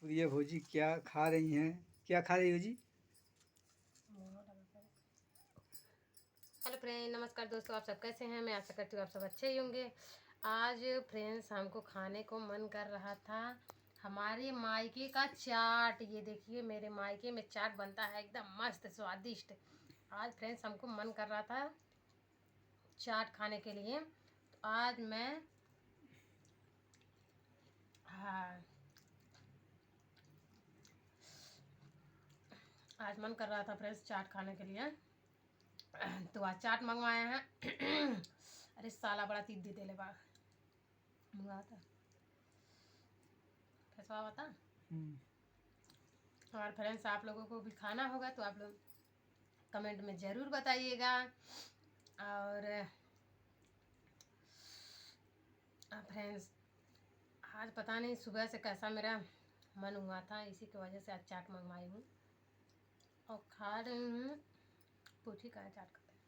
प्रिय भौजी क्या खा रही हैं? क्या खा रही हो जी? हेलो फ्रेंड, नमस्कार दोस्तों। आप सब कैसे हैं? मैं आशा करती हूँ आप सब अच्छे ही होंगे। आज फ्रेंड्स हमको खाने को मन कर रहा था हमारे मायके का चाट। ये देखिए मेरे मायके में चाट बनता है एकदम मस्त स्वादिष्ट। आज फ्रेंड्स हमको मन कर रहा था चाट खाने के लिए, तो आज मैं हाँ आज मन कर रहा था फ्रेंड्स चाट खाने के लिए, तो आज चाट मंगवाए हैं। अरे साला बड़ा तीत दे ले बा मंगवाया था फैसवा बता। और फ्रेंड्स आप लोगों को भी खाना होगा तो आप लोग कमेंट में ज़रूर बताइएगा। और फ्रेंड्स आज पता नहीं सुबह से कैसा मेरा मन हुआ था, इसी की वजह से आज चाट मंगवाई हूँ और खा रही हूँ। पूछी कहाँ चाट खाते हैं?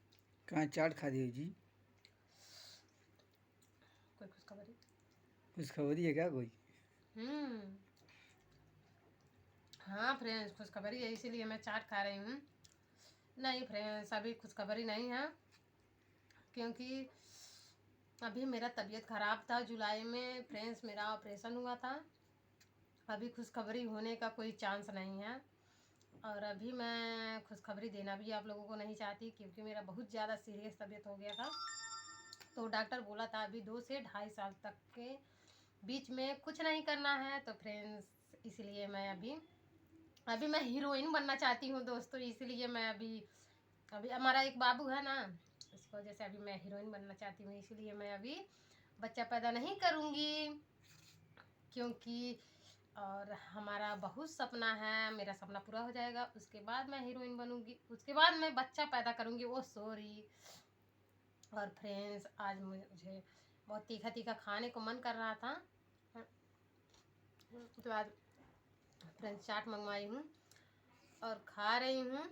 कहाँ चाट खा रही हो जी? कोई खुशखबरी? खुशखबरी है क्या कोई? हाँ फ्रेंड्स खुशखबरी है, इसीलिए मैं चाट खा रही हूँ। नहीं फ्रेंड्स अभी खुशखबरी नहीं है, क्योंकि अभी मेरा तबीयत ख़राब था। जुलाई में फ्रेंड्स मेरा ऑपरेशन हुआ था। अभी खुशखबरी होने का कोई चांस नहीं है, और अभी मैं खुशखबरी देना भी आप लोगों को नहीं चाहती, क्योंकि मेरा बहुत ज़्यादा सीरियस तबीयत हो गया था। तो डॉक्टर बोला था अभी 2 से ढाई साल तक के बीच में कुछ नहीं करना है। तो फ्रेंड्स इसलिए मैं अभी मैं हीरोइन बनना चाहती हूँ दोस्तों। इसलिए मैं अभी हमारा एक बाबू है ना, इसकी वजह से अभी मैं हीरोइन बनना चाहती हूँ। इसलिए मैं अभी बच्चा पैदा नहीं करूँगी, क्योंकि और हमारा बहुत सपना है, मेरा सपना पूरा हो जाएगा उसके बाद मैं हीरोइन बनूंगी, उसके बाद मैं बच्चा पैदा करूंगी। वो सॉरी। और फ्रेंड्स आज मुझे बहुत तीखा तीखा खाने को मन कर रहा था, तो आज फ्रेंड्स चाट मंगवाई हूँ और खा रही हूँ।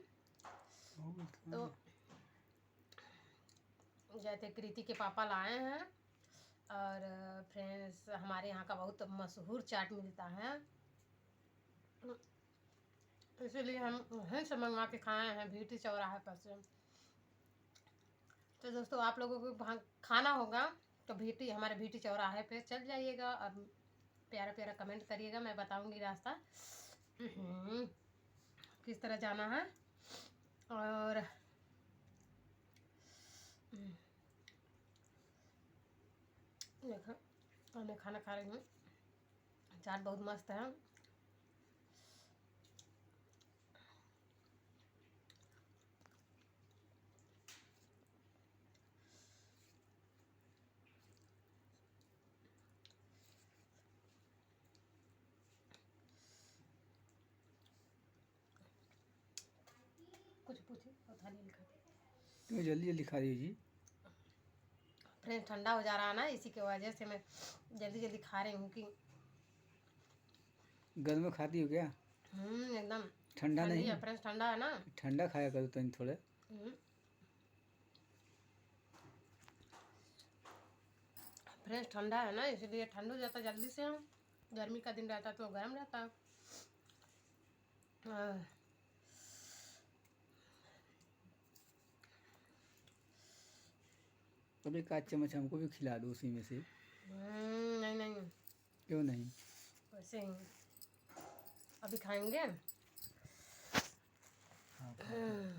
तो जैसे कृति के पापा लाए हैं, और फ्रेंड्स हमारे यहाँ का बहुत मशहूर चाट मिलता है, इसीलिए हम वहीं से मंगवा के खाए हैं, भीटी चौराहे पर से। तो दोस्तों आप लोगों को वहाँ खाना होगा तो हमारे भीटी चौराहे पे चल जाइएगा और प्यारा प्यारा कमेंट करिएगा, मैं बताऊंगी रास्ता किस तरह जाना है। और देखो मैं खाना खा रही हूँ, चाट बहुत मस्त है। कुछ पूछे और थाली लिखा क्यों जल्दी जल्दी खा रही हो जी? फ्रेंड्स ठंडा हो जा रहा है ना, इसी की वजह से मैं जल्दी जल्दी खा रही हूँ कि गर्म में खाती हो क्या? एकदम ठंडा ठंडी नहीं? है फ्रेंड्स, ठंडा है ना। ठंडा खाया करो तो थोड़े। फ्रेंड्स ठंडा है ना, इसलिए ठंड हो जाता जल्दी से। गर्मी का दिन रहता तो गर्म रहता। अब एक आध चम्मच हमको भी खिला दो उसी में से। नहीं नहीं, क्यों नहीं? वैसे ही अभी खाएंगे।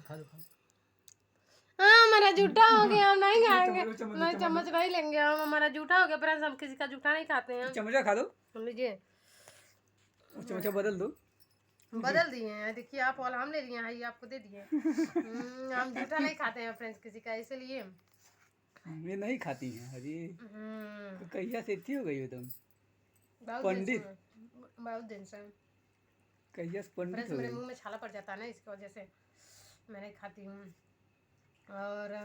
खा लो। हाँ हमारा जूठा हो गया, हम नहीं खाएंगे। नहीं चम्मच नहीं लेंगे हम, हमारा जूठा हो गया फ्रेंड्स, हम किसी का जूठा नहीं खाते हैं। चम्मचा खा लो, लीजिए चम्मचा बदल दो। बदल दिए हैं, देखिए आप वाला हम ले लिए हैं, ये आपको दे दिए। हम जूठा नहीं खाते हैं फ्रेंड्स किसी का, इसलिए ये नहीं खाती हैं। अरे तो कहिया से इतनी हो गई हो तुम? पंडित बहुत दिन से कहिया से पंडित फ्रेंड्स हो मेरे गई? मुंह में छाला पड़ जाता है ना, इसकी वजह से मैं नहीं खाती हूँ। और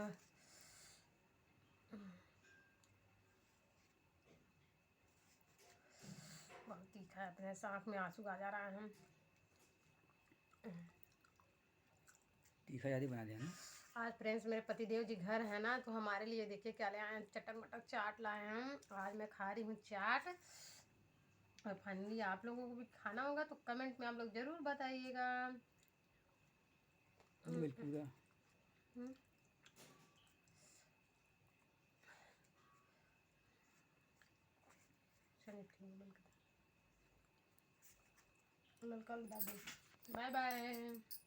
बहुत तीखा है फ्रेंड्स, आँख में आंसू आ जा रहा है। तीखा ज़्यादा बना दिया ना। आज फ्रेंड्स मेरे पतिदेव जी घर है ना, तो हमारे लिए देखिए क्या ले आए हैं, चटक मटक चाट लाए हैं। आज मैं खा रही हूँ चाट, और फाइनली आप लोगों को भी खाना होगा तो कमेंट में आप लोग ज़रूर बताइएगा। पूरा चलिए ठीक है, बंद कर। Bye bye.